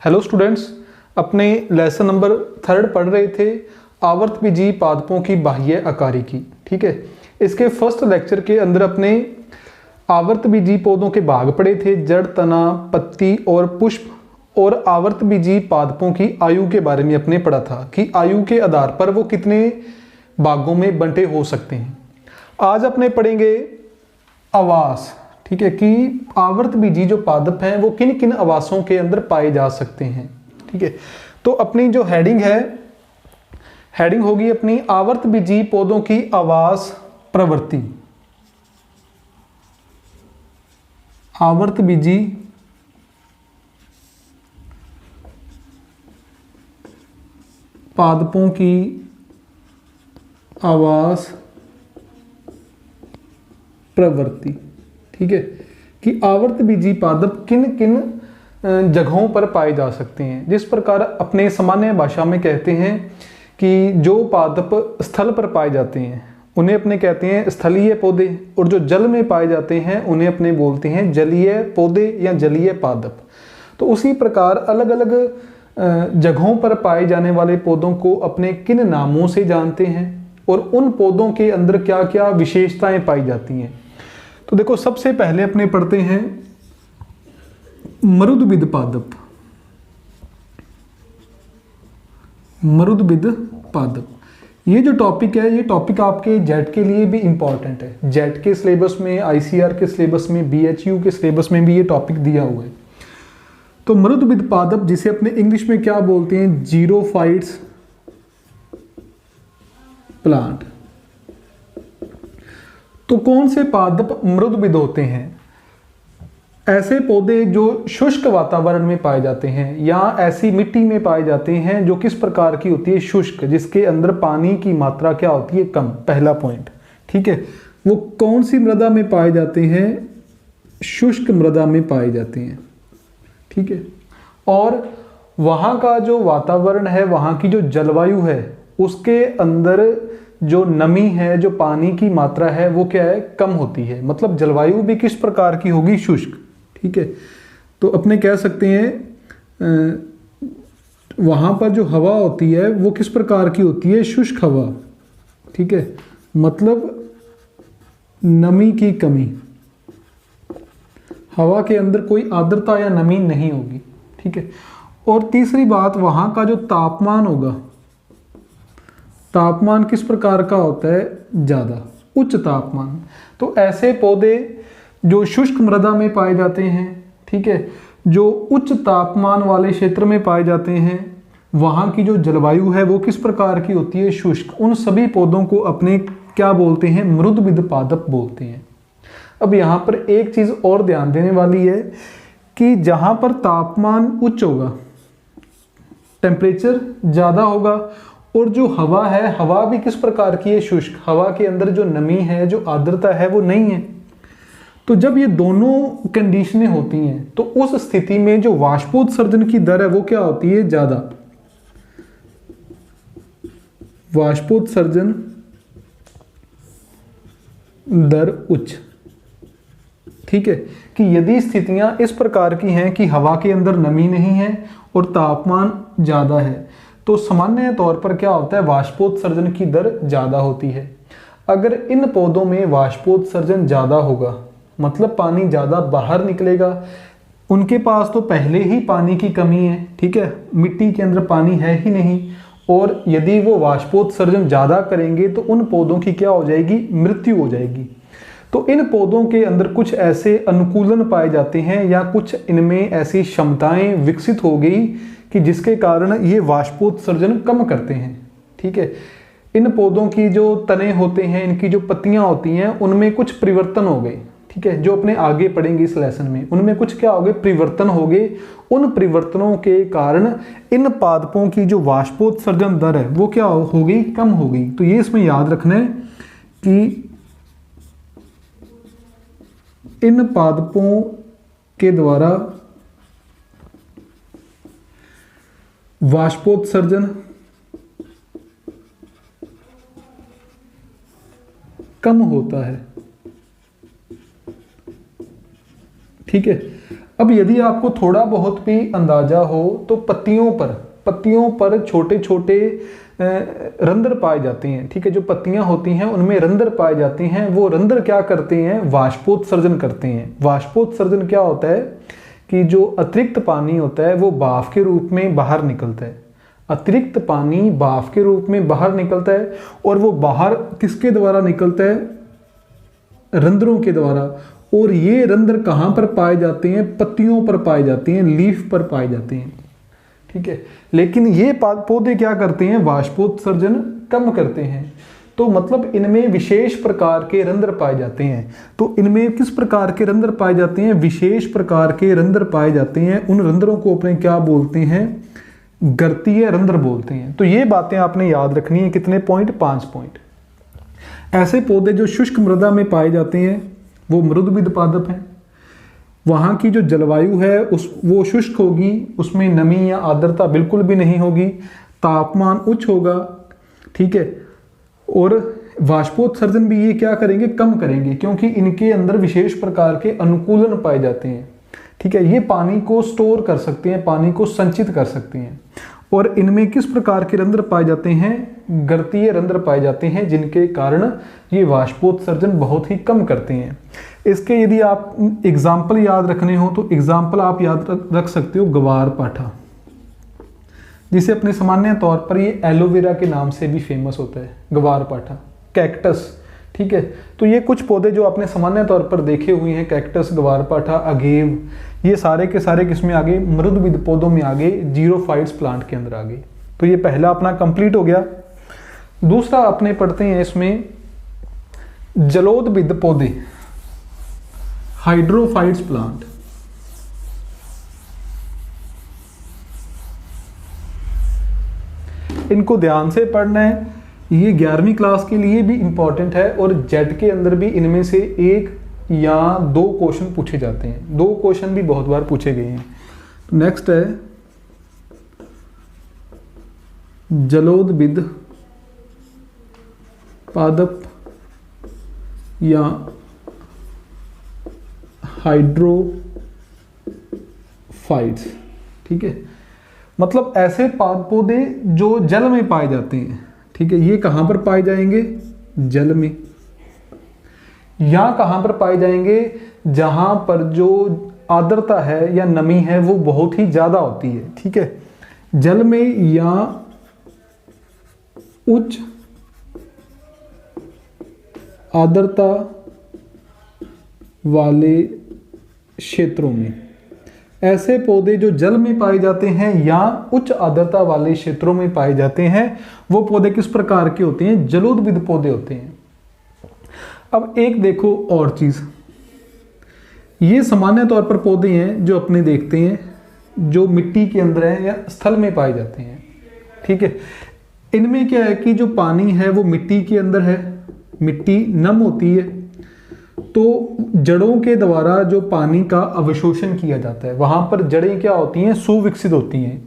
Hello students, अपने lesson number 3 पढ़ रहे थे आवर्तबीजीय पादपों की बाह्य आकारिकी। ठीक है, इसके फर्स्ट लेक्चर के अंदर अपने आवर्तबीजीय पौधों के भाग पढ़े थे, जड़, तना, पत्ती और पुष्प। और आवर्तबीजीय पादपों की आयु के बारे में अपने पढ़ा था कि आयु के आधार पर वो कितने भागों में बंटे हो सकते हैं। आज अपने पढ़ेंगे आवास। ठीक है, कि आवर्तबीजीय जो पादप हैं वो किन किन आवासों के अंदर पाए जा सकते हैं। ठीक है, तो अपनी जो हेडिंग है, हेडिंग होगी अपनी आवर्तबीजीय पौधों की आवास प्रवृत्ति। आवर्तबीजीय पादपों की आवास प्रवृत्ति। ठीक है, कि आवर्तबीजीय पादप किन किन जगहों पर पाए जा सकते हैं। जिस प्रकार अपने सामान्य भाषा में कहते हैं कि जो पादप स्थल पर पाए जाते हैं उन्हें अपने कहते हैं स्थलीय पौधे, और जो जल में पाए जाते हैं उन्हें अपने बोलते हैं जलीय पौधे या जलीय पादप। तो उसी प्रकार अलग अलग जगहों पर पाए जाने वाले पौधों को अपने किन नामों से जानते हैं और उन पौधों के अंदर क्या क्या विशेषताएं पाई जाती हैं। तो देखो, सबसे पहले अपने पढ़ते हैं मरुदबिद पादप। मरुदबिद पादप, ये जो टॉपिक है, ये टॉपिक आपके जेट के लिए भी इंपॉर्टेंट है। जेट के सिलेबस में, आईसीआर के सिलेबस में, बीएचयू के सिलेबस में भी ये टॉपिक दिया हुआ है। तो मरुदबिद पादप, जिसे अपने इंग्लिश में क्या बोलते हैं, जीरोफाइट्स प्लांट। तो कौन से पादप मरुदबिद होते हैं? ऐसे पौधे जो शुष्क वातावरण में पाए जाते हैं या ऐसी मिट्टी में पाए जाते हैं जो किस प्रकार की होती है, शुष्क, जिसके अंदर पानी की मात्रा क्या होती है, कम। पहला पॉइंट। ठीक है, वो कौन सी मृदा में पाए जाते हैं? शुष्क मृदा में पाए जाते हैं। ठीक है, और वहाँ का जो वातावरण है, वहाँ की जो जलवायु है, उसके अंदर जो नमी है, जो पानी की मात्रा है, वो क्या है, कम होती है। मतलब जलवायु भी किस प्रकार की होगी, शुष्क। ठीक है, तो अपने कह सकते हैं वहाँ पर जो हवा होती है वो किस प्रकार की होती है, शुष्क हवा। ठीक है, मतलब नमी की कमी, हवा के अंदर कोई आर्द्रता या नमी नहीं होगी। ठीक है, और तीसरी बात, वहाँ का जो तापमान होगा, तापमान किस प्रकार का होता है, ज़्यादा, उच्च तापमान। तो ऐसे पौधे जो शुष्क मृदा में पाए जाते हैं, ठीक है, जो उच्च तापमान वाले क्षेत्र में पाए जाते हैं, वहाँ की जो जलवायु है वो किस प्रकार की होती है, शुष्क। उन सभी पौधों को अपने क्या बोलते हैं, मरुदबिद पादप बोलते हैं। अब यहाँ पर एक चीज़ और ध्यान देने वाली है कि जहाँ पर तापमान उच्च होगा, टेम्परेचर ज़्यादा होगा, और जो हवा है, हवा भी किस प्रकार की है, शुष्क। हवा के अंदर जो नमी है, जो आर्द्रता है, वो नहीं है। तो जब ये दोनों कंडीशनें होती हैं तो उस स्थिति में जो वाष्पोत्सर्जन की दर है वो क्या होती है, ज़्यादा। वाष्पोत्सर्जन दर उच्च। ठीक है, कि यदि स्थितियां इस प्रकार की हैं कि हवा के अंदर नमी नहीं है और तापमान ज़्यादा है, तो सामान्य तौर पर क्या होता है, वाष्पोत्सर्जन की दर ज़्यादा होती है। अगर इन पौधों में वाष्पोत्सर्जन ज़्यादा होगा, मतलब पानी ज़्यादा बाहर निकलेगा, उनके पास तो पहले ही पानी की कमी है। ठीक है, मिट्टी के अंदर पानी है ही नहीं, और यदि वो वाष्पोत्सर्जन ज़्यादा करेंगे तो उन पौधों की क्या हो जाएगी, मृत्यु हो जाएगी। तो इन पौधों के अंदर कुछ ऐसे अनुकूलन पाए जाते हैं या कुछ इनमें ऐसी क्षमताएं विकसित हो गई कि जिसके कारण ये वाष्पोत्सर्जन कम करते हैं। ठीक है, इन पौधों की जो तने होते हैं, इनकी जो पत्तियां होती हैं, उनमें कुछ परिवर्तन हो गए। ठीक है, जो अपने आगे पढ़ेंगे इस लेसन में, उनमें कुछ क्या हो गए, परिवर्तन हो गए। उन परिवर्तनों के कारण इन पादपों की जो वाष्पोत्सर्जन दर है वो क्या हो गई, कम हो गई। तो ये इसमें याद रखना है कि इन पादपों के द्वारा वाष्पोत्सर्जन कम होता है। ठीक है, अब यदि आपको थोड़ा बहुत भी अंदाजा हो तो पत्तियों पर छोटे छोटे रंध्र पाए जाते हैं। ठीक है, जो पत्तियां होती हैं उनमें रंध्र पाए जाते हैं। वो रंध्र क्या करते हैं? वाष्पोत्सर्जन करते हैं। वाष्पोत्सर्जन क्या होता है कि जो अतिरिक्त पानी होता है वो भाप के रूप में बाहर निकलता है। अतिरिक्त पानी भाप के रूप में बाहर निकलता है, और वो बाहर किसके द्वारा निकलता है? रंध्रों के द्वारा। और ये रंध्र कहाँ पर पाए जाते हैं? पत्तियों पर पाए जाते हैं, लीफ पर पाए जाते हैं। ठीक है, लेकिन ये पौधे क्या करते हैं? वाष्पोत्सर्जन कम करते हैं। तो मतलब इनमें विशेष प्रकार के रंध्र पाए जाते हैं। तो इनमें किस प्रकार के रंध्र पाए जाते हैं? विशेष प्रकार के रंध्र पाए जाते हैं। उन रंध्रों को अपने क्या बोलते हैं? गर्तीय रंध्र बोलते हैं। तो ये बातें आपने याद रखनी है। कितने पॉइंट? 5 पॉइंट। ऐसे पौधे जो शुष्क मृदा में पाए जाते हैं वो मृदुविद पादप हैं। वहाँ की जो जलवायु है वो शुष्क होगी, उसमें नमी या आर्द्रता बिल्कुल भी नहीं होगी, तापमान उच्च होगा। ठीक है, और वाष्पोत्सर्जन भी ये क्या करेंगे? कम करेंगे, क्योंकि इनके अंदर विशेष प्रकार के अनुकूलन पाए जाते हैं। ठीक है, ये पानी को स्टोर कर सकते हैं, पानी को संचित कर सकते हैं। और इनमें किस प्रकार के रंध्र पाए जाते हैं? गर्तीय रंध्र पाए जाते हैं, जिनके कारण ये वाष्पोत्सर्जन बहुत ही कम करते हैं। इसके यदि आप एग्जाम्पल याद रखने हो तो एग्जाम्पल आप याद रख सकते हो ग्वारपाठा, जिसे अपने सामान्य तौर पर ये एलोवेरा के नाम से भी फेमस होता है। ग्वारपाठा, कैक्टस। ठीक है, तो ये कुछ पौधे जो आपने सामान्य तौर पर देखे हुए हैं, कैक्टस, ग्वारपाठा, अगेव, ये सारे के सारे किसमें आ गए? मृदुविद पौधों में आ गए, जीरोफाइट्स प्लांट के अंदर आ गए। तो ये पहला अपना कंप्लीट हो गया। दूसरा अपने पढ़ते हैं इसमें जलोदविद पौधे, हाइड्रोफाइट्स प्लांट। इनको ध्यान से पढ़ना है, ये 11वीं क्लास के लिए भी इंपॉर्टेंट है, और जेड के अंदर भी इनमें से 1 या 2 क्वेश्चन पूछे जाते हैं। 2 क्वेश्चन भी बहुत बार पूछे गए हैं। नेक्स्ट है जलोदविद पादप या हाइड्रोफाइट्स। ठीक है, मतलब ऐसे पौधे जो जल में पाए जाते हैं। ठीक है, ये कहां पर पाए जाएंगे? जल में। या कहां पर पाए जाएंगे? जहां पर जो आर्द्रता है या नमी है वो बहुत ही ज्यादा होती है। ठीक है, जल में या उच्च आर्द्रता वाले क्षेत्रों में। ऐसे पौधे जो जल में पाए जाते हैं या उच्च आर्द्रता वाले क्षेत्रों में पाए जाते हैं, वो पौधे किस प्रकार के होते हैं? जलोदविद पौधे होते हैं। अब एक देखो और चीज, ये सामान्य तौर पर पौधे हैं जो अपने देखते हैं जो मिट्टी के अंदर है या स्थल में पाए जाते हैं। ठीक है, इनमें क्या है कि जो पानी है वो मिट्टी के अंदर है, मिट्टी नम होती है, तो जड़ों के द्वारा जो पानी का अवशोषण किया जाता है, वहां पर जड़ें क्या होती हैं? सुविकसित होती हैं।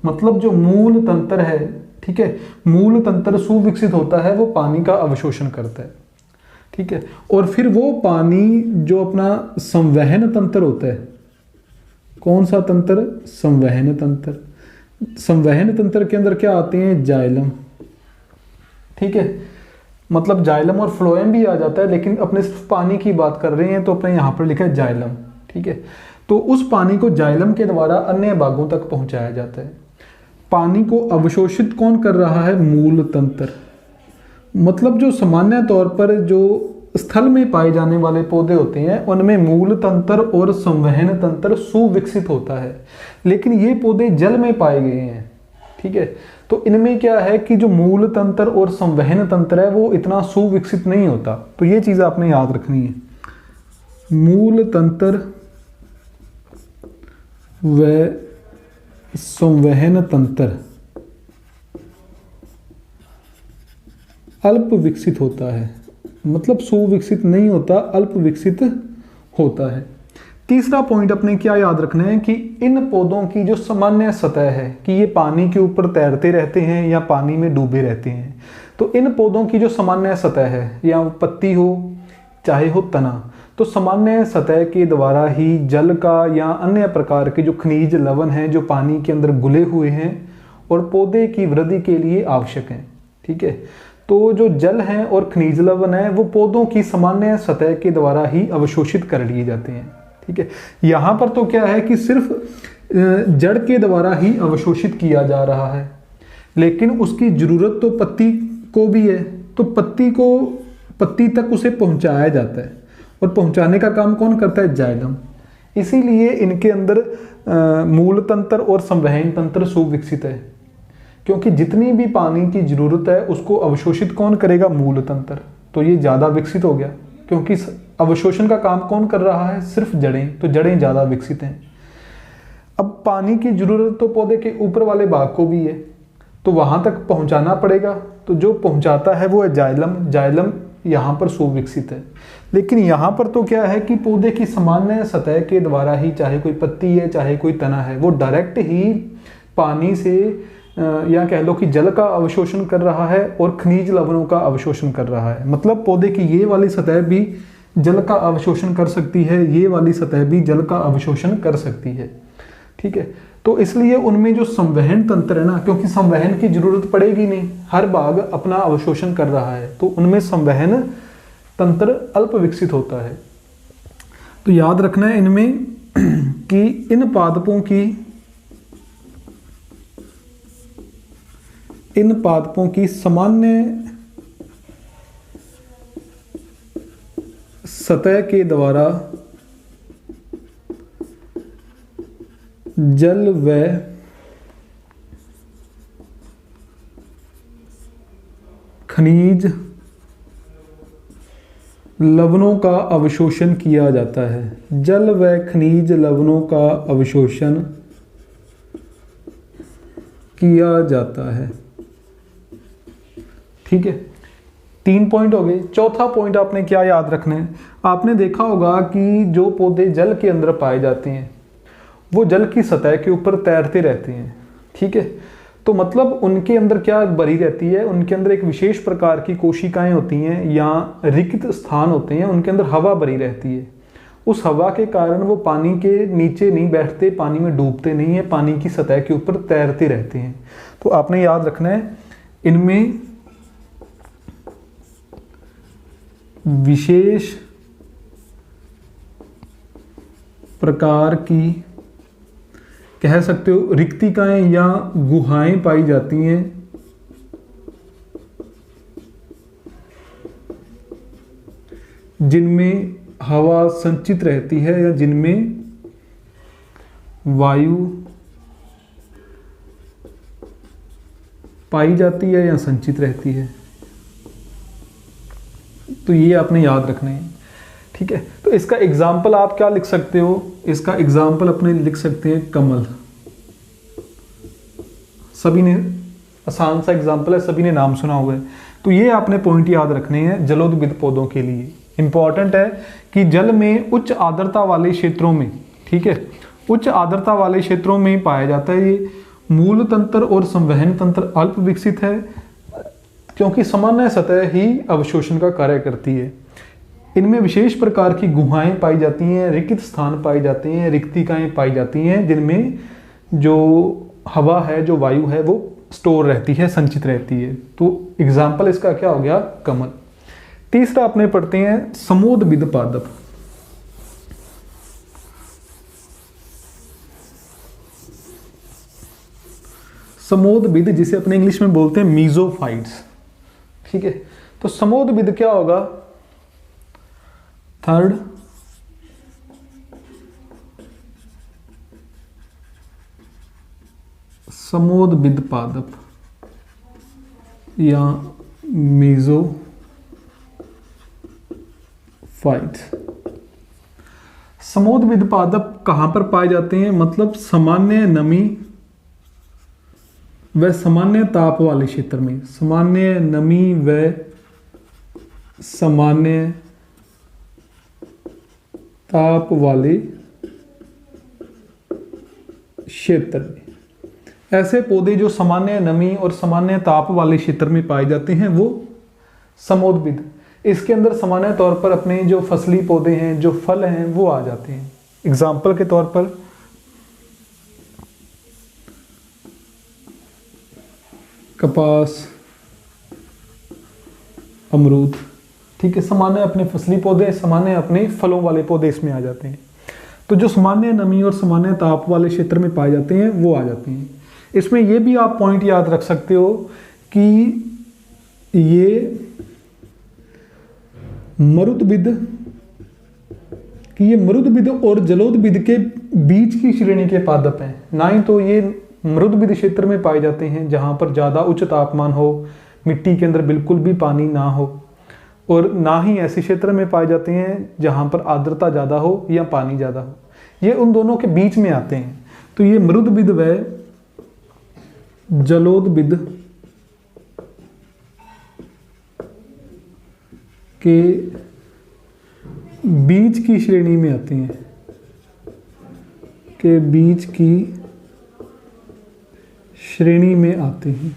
मतलब जो मूल तंत्र है, ठीक है, मूल तंत्र सुविकसित होता है, वो पानी का अवशोषण करता है। ठीक है, और फिर वो पानी जो अपना संवहन तंत्र होता है, कौन सा तंत्र? संवहन तंत्र। संवहन तंत्र के अंदर क्या आते हैं? जाइलम। ठीक है, मतलब जाइलम और फ्लोएम भी आ जाता है, लेकिन अपने सिर्फ पानी की बात कर रहे हैं तो अपने यहाँ पर लिखा है जाइलम। ठीक है, तो उस पानी को जाइलम के द्वारा अन्य भागों तक पहुंचाया जाता है। पानी को अवशोषित कौन कर रहा है? मूल तंत्र। मतलब जो सामान्य तौर पर जो स्थल में पाए जाने वाले पौधे होते हैं उनमें मूल तंत्र और संवहन तंत्र सुविकसित होता है, लेकिन ये पौधे जल में पाए गए हैं। ठीक है, तो इनमें क्या है कि जो मूल तंत्र और संवहन तंत्र है वो इतना सुविकसित नहीं होता। तो ये चीज आपने याद रखनी है। मूल तंत्र व संवहन तंत्र अल्प विकसित होता है, मतलब सुविकसित नहीं होता, अल्प विकसित होता है। तीसरा पॉइंट अपने क्या याद रखना है कि इन पौधों की जो सामान्य सतह है कि ये पानी के ऊपर तैरते रहते हैं या पानी में डूबे रहते हैं। तो इन पौधों की जो सामान्य सतह है, या पत्ती हो चाहे हो तना, तो सामान्य सतह के द्वारा ही जल का या अन्य प्रकार के जो खनिज लवण हैं जो पानी के अंदर घुले हुए हैं और पौधे की वृद्धि के लिए आवश्यक हैं। ठीक है, तो जो जल हैं और खनिज लवण है वो पौधों की सामान्य सतह के द्वारा ही अवशोषित कर लिए जाते हैं। ठीक है, यहाँ पर तो क्या है कि सिर्फ जड़ के द्वारा ही अवशोषित किया जा रहा है, लेकिन उसकी जरूरत तो पत्ती को भी है, तो पत्ती तक उसे पहुंचाया जाता है और पहुंचाने का काम कौन करता है? जाइलम। इसीलिए इनके अंदर मूल तंत्र और संवहन तंत्र सुविकसित है, क्योंकि जितनी भी पानी की जरूरत है उसको अवशोषित कौन करेगा? मूल तंत्र। तो ये ज़्यादा विकसित हो गया, क्योंकि अवशोषण का काम कौन कर रहा है? सिर्फ जड़ें, तो जड़ें ज़्यादा विकसित हैं। अब पानी की जरूरत तो पौधे के ऊपर वाले भाग को भी है, तो वहाँ तक पहुँचाना पड़ेगा, तो जो पहुँचाता है वो है जाइलम। जाइलम यहाँ पर सुविकसित है, लेकिन यहाँ पर तो क्या है कि पौधे की सामान्य सतह के द्वारा ही, चाहे कोई पत्ती है चाहे कोई तना है, वो डायरेक्ट ही पानी से या कह लो कि जल का अवशोषण कर रहा है और खनिज लवणों का अवशोषण कर रहा है। मतलब पौधे की ये वाली सतह भी जल का अवशोषण कर सकती है, ये वाली सतह भी जल का अवशोषण कर सकती है। ठीक है, तो इसलिए उनमें जो संवहन तंत्र है ना, क्योंकि संवहन की जरूरत पड़ेगी नहीं, हर भाग अपना अवशोषण कर रहा है, तो उनमें संवहन तंत्र अल्प विकसित होता है। तो याद रखना है इनमें कि इन पादपों की सामान्य सतह के द्वारा जल व खनिज लवणों का अवशोषण किया जाता है। जल व खनिज लवणों का अवशोषण किया जाता है। ठीक है, 3 पॉइंट हो गए। चौथा पॉइंट आपने क्या याद रखना है? आपने देखा होगा कि जो पौधे जल के अंदर पाए जाते हैं वो जल की सतह के ऊपर तैरते रहते हैं। ठीक है, तो मतलब उनके अंदर क्या भरी रहती है? उनके अंदर एक विशेष प्रकार की कोशिकाएं होती हैं या रिक्त स्थान होते हैं, उनके अंदर हवा भरी रहती है। उस हवा के कारण वो पानी के नीचे नहीं बैठते, पानी में डूबते नहीं है, पानी की सतह के ऊपर तैरते रहते हैं। तो आपने याद रखना है इनमें विशेष प्रकार की, कह सकते हो, रिक्तिकाएं या गुहाएं पाई जाती हैं जिनमें हवा संचित रहती है या जिनमें वायु पाई जाती है या संचित रहती है। तो ये आपने याद रखना है। ठीक है, तो इसका एग्जाम्पल आप क्या लिख सकते हो? इसका एग्जाम्पल अपने लिख सकते हैं कमल। सभी ने, आसान सा एग्जाम्पल है, सभी ने नाम सुना हुआ है। तो ये आपने पॉइंट याद रखने हैं जलोद्भिद पौधों के लिए। इंपॉर्टेंट है कि जल में उच्च आर्द्रता वाले क्षेत्रों में, ठीक है, उच्च आर्द्रता वाले क्षेत्रों में पाया जाता है। ये मूल तंत्र और संवहन तंत्र अल्प विकसित है, क्योंकि सामान्य सतह ही अवशोषण का कार्य करती है। इनमें विशेष प्रकार की गुहाएं पाई जाती हैं, रिक्त स्थान पाए जाते हैं, रिक्तिकाएं पाई जाती हैं जिनमें जो हवा है, जो वायु है, वो स्टोर रहती है, संचित रहती है। तो एग्जाम्पल इसका क्या हो गया? कमल। तीसरा अपने पढ़ते हैं समोद्भिद पादप। समोद्भिद जिसे अपने इंग्लिश में बोलते हैं मीजोफाइट्स। ठीक है, तो समोद्भिद क्या होगा? थर्ड, समोद्भिद पादप या मीजोफाइट्स। समोद्भिद पादप कहां पर पाए जाते हैं? मतलब सामान्य नमी व सामान्य ताप वाले क्षेत्र में। सामान्य नमी व सामान्य ताप वाले क्षेत्र में। ऐसे पौधे जो सामान्य नमी और सामान्य ताप वाले क्षेत्र में पाए जाते हैं वो समोद्भिद। इसके अंदर सामान्य तौर पर अपने जो फसली पौधे हैं, जो फल हैं, वो आ जाते हैं। एग्जाम्पल के तौर पर कपास, अमरूद, ठीक है, सामान्य अपने फसली पौधे, सामान्य अपने फलों वाले पौधे इसमें आ जाते हैं। तो जो सामान्य नमी और सामान्य ताप वाले क्षेत्र में पाए जाते हैं वो आ जाते हैं। इसमें ये भी आप पॉइंट याद रख सकते हो कि ये मरुदबिद और जलोदबिद के बीच की श्रेणी के पादप हैं। ना ही तो ये मरुदबिद क्षेत्र में पाए जाते हैं जहां पर ज़्यादा उच्च तापमान हो, मिट्टी के अंदर बिल्कुल भी पानी ना हो, और ना ही ऐसे क्षेत्र में पाए जाते हैं जहां पर आर्द्रता ज़्यादा हो या पानी ज़्यादा हो। ये उन दोनों के बीच में आते हैं। तो ये मरुदबिद व जलोदबिद के बीच की श्रेणी में आते हैं, के बीच की श्रेणी में आते हैं।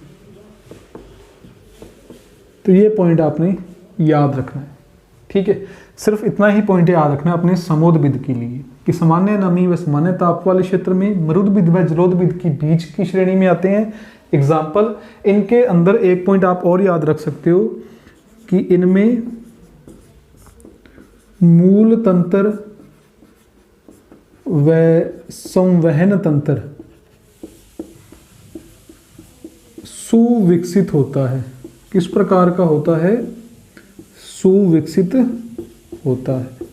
तो ये पॉइंट आपने याद रखना है, ठीक है। सिर्फ इतना ही पॉइंट याद रखना है अपने समोदबिद के लिए कि सामान्य नमी व सामान्य ताप वाले क्षेत्र में मरुदबिद व जलोदबिद की बीच की श्रेणी में आते हैं। एग्जाम्पल, इनके अंदर एक पॉइंट आप और याद रख सकते हो कि इनमें मूल तंत्र व संवहन तंत्र सुविकसित होता है। किस प्रकार का होता है? सुविकसित होता है।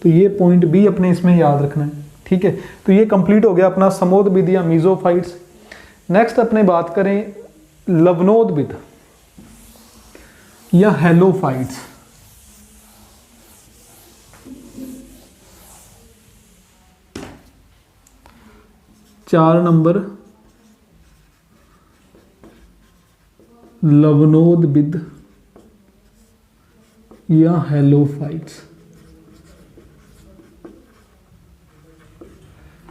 तो ये पॉइंट भी अपने इसमें याद रखना है, ठीक है। तो ये कंप्लीट हो गया अपना समोदबिद या मीजोफाइट्स। नेक्स्ट अपने बात करें लवणोदबिद या हेलोफाइट्स। चार नंबर लवणोदबिद या हेलोफाइट्स।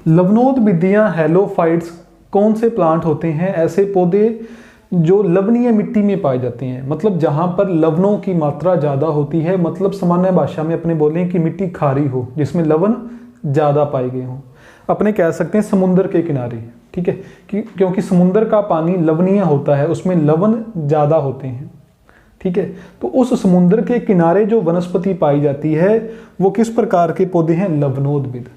लवणोदबिद या हेलोफाइट्स कौन से प्लांट होते हैं? ऐसे पौधे जो लवणीय मिट्टी में पाए जाते हैं, मतलब जहां पर लवणों की मात्रा ज़्यादा होती है, मतलब सामान्य भाषा में अपने बोलें कि मिट्टी खारी हो, जिसमें लवण ज़्यादा पाए गए हों। अपने कह सकते हैं समुद्र के किनारे, ठीक है, क्योंकि समुद्र का पानी लवणीय होता है, उसमें लवण ज़्यादा होते हैं, ठीक है। तो उस समुद्र के किनारे जो वनस्पति पाई जाती है वो किस प्रकार के पौधे हैं? लवणोदबिद।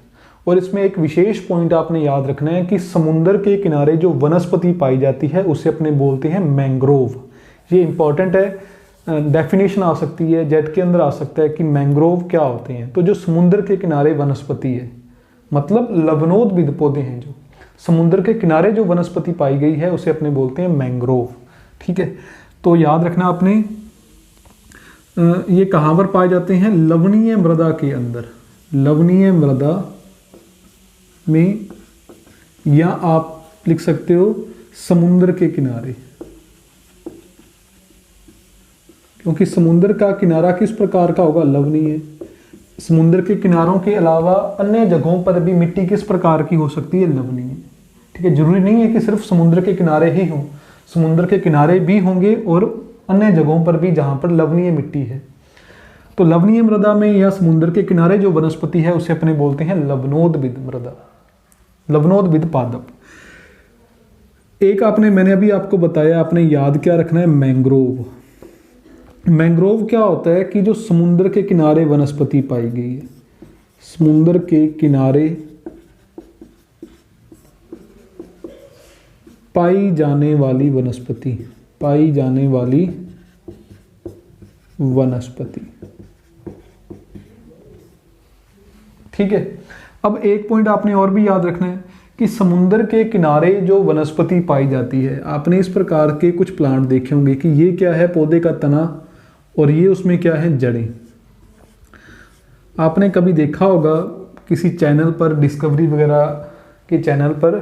और इसमें एक विशेष पॉइंट आपने याद रखना है कि समुद्र के किनारे जो वनस्पति पाई जाती है उसे अपने बोलते हैं मैंग्रोव। ये इंपॉर्टेंट है, डेफिनेशन आ सकती है, जेट के अंदर आ सकता है कि मैंग्रोव क्या होते हैं। तो जो समुद्र के किनारे वनस्पति है, मतलब लवणोदबिद पौधे हैं, जो समुद्र के किनारे जो वनस्पति पाई गई है उसे अपने बोलते हैं मैंग्रोव, ठीक है। तो याद रखना आपने, ये कहाँ पर पाए जाते हैं? लवणीय मृदा के अंदर, लवणीय मृदा में, या आप लिख सकते हो समुद्र के किनारे, क्योंकि समुद्र का किनारा किस प्रकार का होगा? लवणीय। समुद्र के किनारों के अलावा अन्य जगहों पर भी मिट्टी किस प्रकार की हो सकती है? लवणीय, ठीक है। जरूरी नहीं है कि सिर्फ समुद्र के किनारे ही हों, समुद्र के किनारे भी होंगे और अन्य जगहों पर भी जहां पर लवणीय मिट्टी है। तो लवणीय मृदा में या समुद्र के किनारे जो वनस्पति है उसे अपने बोलते हैं लवणोदबिद मृदा, लवणोदबिद पादप। एक मैंने अभी आपको बताया, आपने याद क्या रखना है? मैंग्रोव। मैंग्रोव क्या होता है कि जो समुद्र के किनारे वनस्पति पाई गई है, समुद्र के किनारे पाई जाने वाली वनस्पति, पाई जाने वाली वनस्पति, ठीक है। अब एक पॉइंट आपने और भी याद रखना है कि समुद्र के किनारे जो वनस्पति पाई जाती है, आपने इस प्रकार के कुछ प्लांट देखे होंगे कि ये क्या है? पौधे का तना, और ये उसमें क्या है? जड़ें। आपने कभी देखा होगा किसी चैनल पर, डिस्कवरी वगैरह के चैनल पर,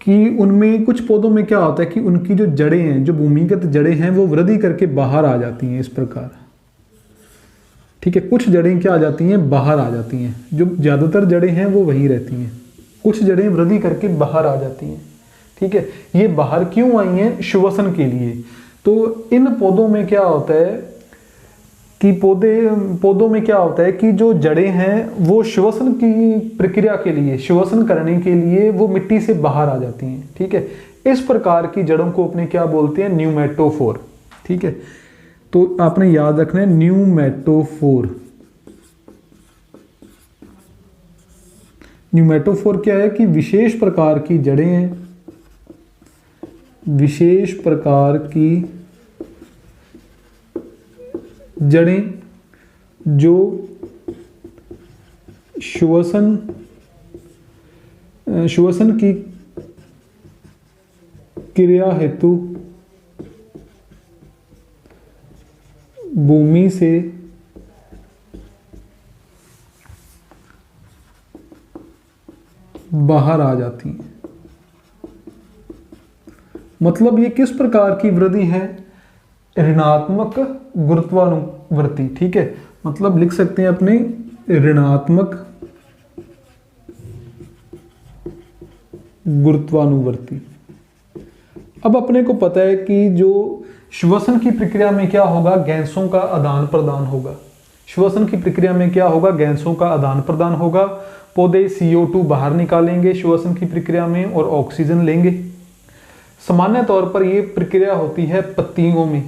कि उनमें कुछ पौधों में क्या होता है कि उनकी जो जड़ें हैं, जो भूमिगत जड़ें हैं, वो वृद्धि करके बाहर आ जाती हैं इस प्रकार, ठीक है। कुछ जड़ें क्या आ जाती हैं? बाहर आ जाती हैं। जो ज़्यादातर जड़ें हैं वो वहीं रहती हैं, कुछ जड़ें वृद्धि करके बाहर आ जाती हैं, ठीक है। ये बाहर क्यों आई हैं? श्वसन के लिए। तो इन पौधों में क्या होता है कि पौधों में क्या होता है कि जो जड़ें हैं वो श्वसन की प्रक्रिया के लिए, श्वसन करने के लिए वो मिट्टी से बाहर आ जाती हैं। ठीक है, इस प्रकार की जड़ों को अपने क्या बोलते हैं, न्यूमेटोफोर। ठीक है, तो आपने याद रखना है न्यूमेटोफोर। न्यूमेटोफोर क्या है कि विशेष प्रकार की जड़ें हैं, विशेष प्रकार की जड़ें जो श्वसन की क्रिया हेतु भूमि से बाहर आ जाती हैं। मतलब ये किस प्रकार की वृद्धि है, ऋणात्मक गुरुत्वानुवर्ती। ठीक है, मतलब लिख सकते हैं अपने ऋणात्मक गुरुत्वानुवर्ती। अब अपने को पता है कि जो श्वसन की प्रक्रिया में क्या होगा, गैसों का आदान प्रदान होगा। श्वसन की प्रक्रिया में क्या होगा, गैसों का आदान प्रदान होगा। पौधे CO2 बाहर निकालेंगे श्वसन की प्रक्रिया में और ऑक्सीजन लेंगे। सामान्य तौर पर यह प्रक्रिया होती है पत्तियों में।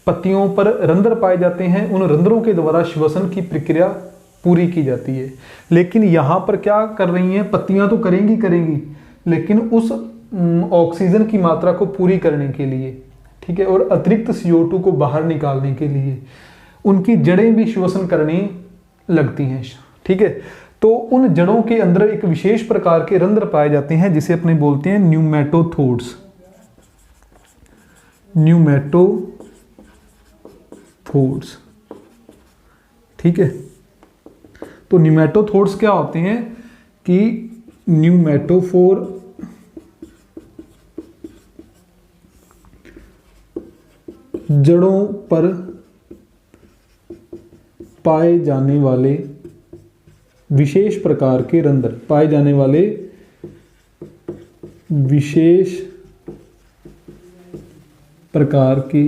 पत्तियों पर रंध्र पाए जाते हैं, उन रंध्रों के द्वारा श्वसन की प्रक्रिया पूरी की जाती है। लेकिन यहाँ पर क्या कर रही हैं, पत्तियां तो करेंगी, लेकिन उस ऑक्सीजन की मात्रा को पूरी करने के लिए, ठीक है, और अतिरिक्त CO2 को बाहर निकालने के लिए उनकी जड़ें भी श्वसन करने लगती हैं। ठीक है, तो उन जड़ों के अंदर एक विशेष प्रकार के रंध्र पाए जाते हैं जिसे अपने बोलते हैं न्यूमेटोथोड्स। न्यूमेटोथोड्स। ठीक है, तो न्यूमेटोथोड्स क्या होते हैं कि न्यूमेटोफोर जड़ों पर पाए जाने वाले विशेष प्रकार के रंध्र, पाए जाने वाले विशेष प्रकार के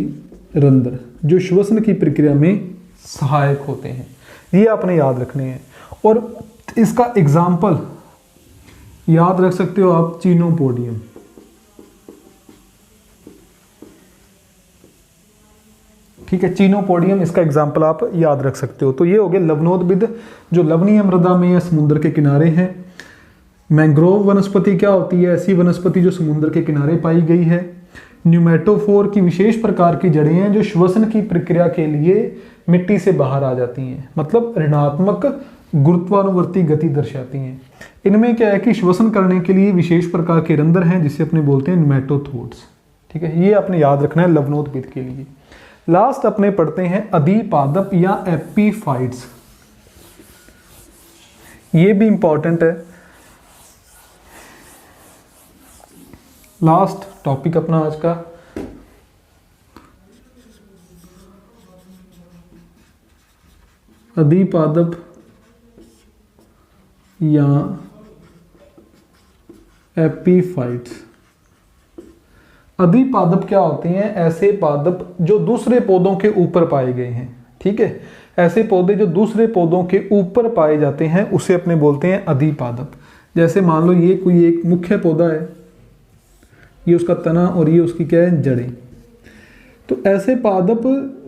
रंध्र जो श्वसन की प्रक्रिया में सहायक होते हैं। ये आपने याद रखने हैं। और इसका एग्जाम्पल याद रख सकते हो आप, चीनोपोडियम। ठीक है, चीनोपोडियम इसका एग्जाम्पल आप याद रख सकते हो। तो ये हो गए लवणोद्भिद जो लवणीय मृदा में या समुद्र के किनारे हैं। मैंग्रोव वनस्पति क्या होती है, ऐसी वनस्पति जो समुद्र के किनारे पाई गई है। न्यूमेटोफोर की विशेष प्रकार की जड़ें हैं जो श्वसन की प्रक्रिया के लिए मिट्टी से बाहर आ जाती हैं, मतलब ऋणात्मक गुरुत्वानुवर्ती गति दर्शाती हैं। इनमें क्या है कि श्वसन करने के लिए विशेष प्रकार के रंध्र हैं जिसे अपने बोलते हैं न्यूमेटोथोड्स। ठीक है, ये आपने याद रखना है लवणोद्भिद के लिए। लास्ट अपने पढ़ते हैं अधिपादप या एपीफाइट्स। ये भी इंपॉर्टेंट है। लास्ट टॉपिक अपना आज का अधिपादप या एपीफाइट्स। अधिपादप क्या होते हैं, ऐसे पादप जो दूसरे पौधों के ऊपर पाए गए हैं। ठीक है, ऐसे पौधे जो दूसरे पौधों के ऊपर पाए जाते हैं उसे अपने बोलते हैं अधिपादप। जैसे मान लो ये कोई एक मुख्य पौधा है, ये उसका तना और ये उसकी क्या है, जड़ें। तो ऐसे पादप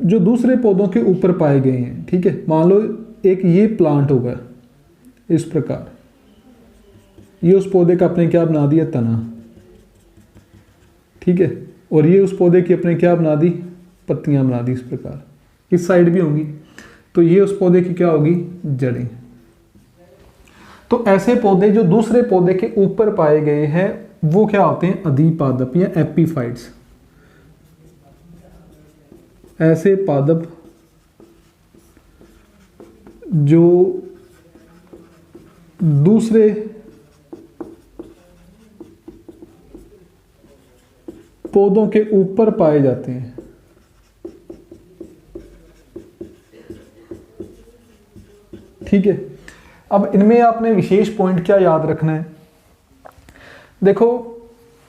जो दूसरे पौधों के ऊपर पाए गए हैं। ठीक है, मान लो एक ये प्लांट होगा इस प्रकार, ये उस पौधे का अपने क्या बना दिया, तना। ठीक है, और ये उस पौधे की अपने क्या बना दी, पत्तियां बना दी इस प्रकार। इस साइड भी होंगी, तो ये उस पौधे की क्या होगी, जड़ें। तो ऐसे पौधे जो दूसरे पौधे के ऊपर पाए गए हैं वो क्या होते हैं, अधिपादप या एपीफाइट्स। ऐसे पादप जो दूसरे पौधों के ऊपर पाए जाते हैं। ठीक है, अब इनमें आपने विशेष पॉइंट क्या याद रखना है, देखो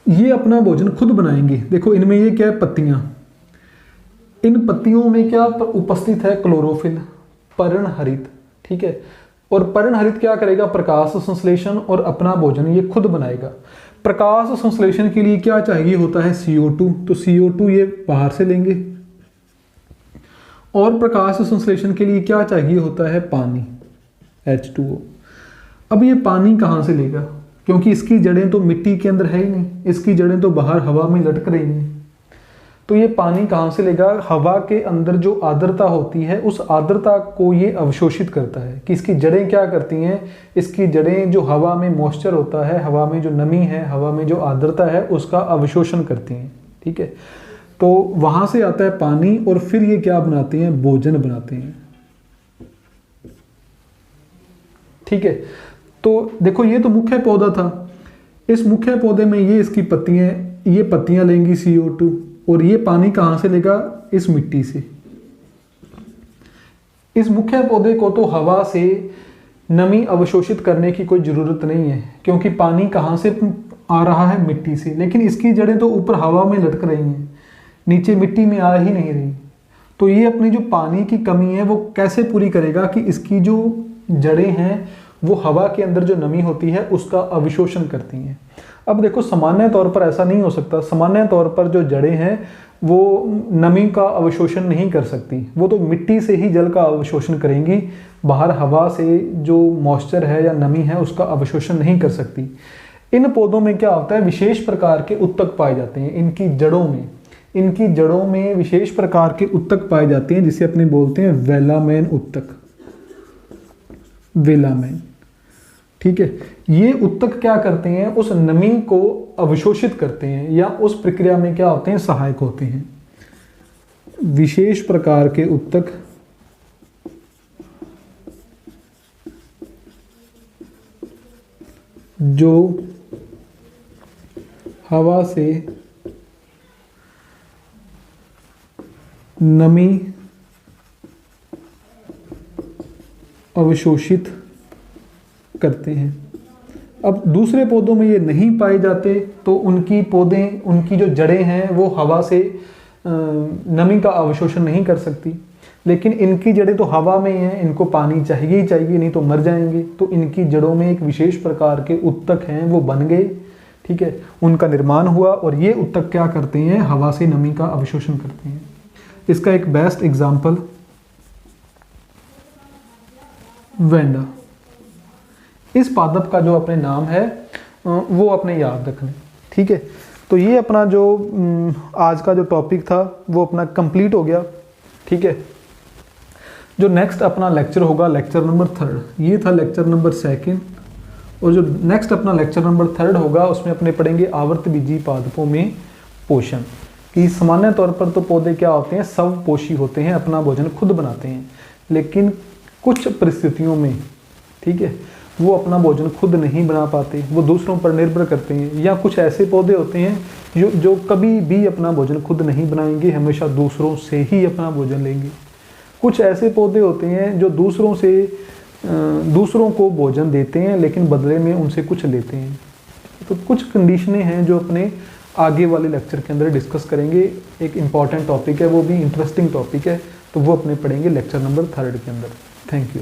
ये अपना भोजन खुद बनाएंगे। देखो इनमें ये क्या है, पत्तियां। इन पत्तियों में क्या उपस्थित है? क्लोरोफिल, पर्णहरित, ठीक है। और पर्णहरित क्या करेगा? प्रकाश संश्लेषण और अपना भोजन ये खुद बनाएगा। प्रकाश संश्लेषण के लिए क्या चाहिए होता है? CO2, तो CO2 ये बाहर से लेंगे। और प्रकाश संश्लेषण के लिए क्या चाहिए होता है? पानी, H2O। अब ये पानी कहाँ से लेगा? क्योंकि इसकी जड़ें तो मिट्टी के अंदर है ही नहीं, इसकी जड़ें तो बाहर हवा में लटक रही हैं। तो ये पानी कहाँ से लेगा? हवा के अंदर जो आर्द्रता होती है उस आर्द्रता को ये अवशोषित करता है। कि इसकी जड़ें क्या करती हैं? इसकी जड़ें जो हवा में मॉइस्चर होता है, हवा में जो नमी है, हवा में जो आर्द्रता है, उसका अवशोषण करती हैं, ठीक है। तो वहाँ से आता है पानी और फिर ये क्या बनाते हैं? भोजन बनाते हैं, ठीक है। तो देखो ये तो मुख्य पौधा था। इस मुख्य पौधे में ये इसकी पत्तियां, ये पत्तियां लेंगी CO2, और ये पानी कहाँ से लेगा? इस मिट्टी से। इस मुख्य पौधे को तो हवा से नमी अवशोषित करने की कोई ज़रूरत नहीं है, क्योंकि पानी कहाँ से आ रहा है? मिट्टी से। लेकिन इसकी जड़ें तो ऊपर हवा में लटक रही हैं, नीचे मिट्टी में आ ही नहीं रही। तो ये अपनी जो पानी की कमी है वो कैसे पूरी करेगा? कि इसकी जो जड़ें हैं वो हवा के अंदर जो नमी होती है उसका अवशोषण करती हैं। अब देखो सामान्य तौर पर ऐसा नहीं हो सकता। सामान्य तौर पर जो जड़ें हैं वो नमी का अवशोषण नहीं कर सकती, वो तो मिट्टी से ही जल का अवशोषण करेंगी, बाहर हवा से जो मॉइस्चर है या नमी है उसका अवशोषण नहीं कर सकती। इन पौधों में क्या होता है? विशेष प्रकार के उत्तक पाए जाते हैं इनकी जड़ों में। इनकी जड़ों में विशेष प्रकार के उत्तक पाए जाते हैं जिसे अपने बोलते हैं वेलामेन उत्तक, वेलामेन, ठीक है। ये उत्तक क्या करते हैं? उस नमी को अवशोषित करते हैं या उस प्रक्रिया में क्या होते हैं? सहायक होते हैं। विशेष प्रकार के उत्तक जो हवा से नमी अवशोषित करते हैं। अब दूसरे पौधों में ये नहीं पाए जाते, तो उनकी जो जड़ें हैं वो हवा से नमी का अवशोषण नहीं कर सकती। लेकिन इनकी जड़ें तो हवा में ही हैं, इनको पानी चाहिए ही चाहिए, नहीं तो मर जाएंगे। तो इनकी जड़ों में एक विशेष प्रकार के उत्तक हैं, वो बन गए, ठीक है। उनका निर्माण हुआ और ये उत्तक क्या करते हैं? हवा से नमी का अवशोषण करते हैं। इसका एक बेस्ट एग्जाम्पल वेंडा। इस पादप का जो अपने नाम है वो अपने याद रखना, ठीक है। तो ये अपना जो आज का जो टॉपिक था वो अपना कंप्लीट हो गया, ठीक है। जो नेक्स्ट अपना लेक्चर होगा लेक्चर नंबर 3, ये था लेक्चर नंबर 2, और जो नेक्स्ट अपना लेक्चर नंबर 3 होगा उसमें अपने पढ़ेंगे आवर्तबीजी पादपों में पोषण। कि सामान्य तौर पर तो पौधे क्या होते हैं? स्वपोषी होते हैं, अपना भोजन खुद बनाते हैं। लेकिन कुछ परिस्थितियों में, ठीक है, वो अपना भोजन खुद नहीं बना पाते, वो दूसरों पर निर्भर करते हैं। या कुछ ऐसे पौधे होते हैं जो कभी भी अपना भोजन खुद नहीं बनाएंगे, हमेशा दूसरों से ही अपना भोजन लेंगे। कुछ ऐसे पौधे होते हैं जो दूसरों को भोजन देते हैं लेकिन बदले में उनसे कुछ लेते हैं। तो कुछ कंडीशनें हैं जो अपने आगे वाले लेक्चर के अंदर डिस्कस करेंगे। एक इम्पॉर्टेंट टॉपिक है, वो भी इंटरेस्टिंग टॉपिक है, तो वो अपने पढ़ेंगे लेक्चर नंबर 3 के अंदर। Thank you.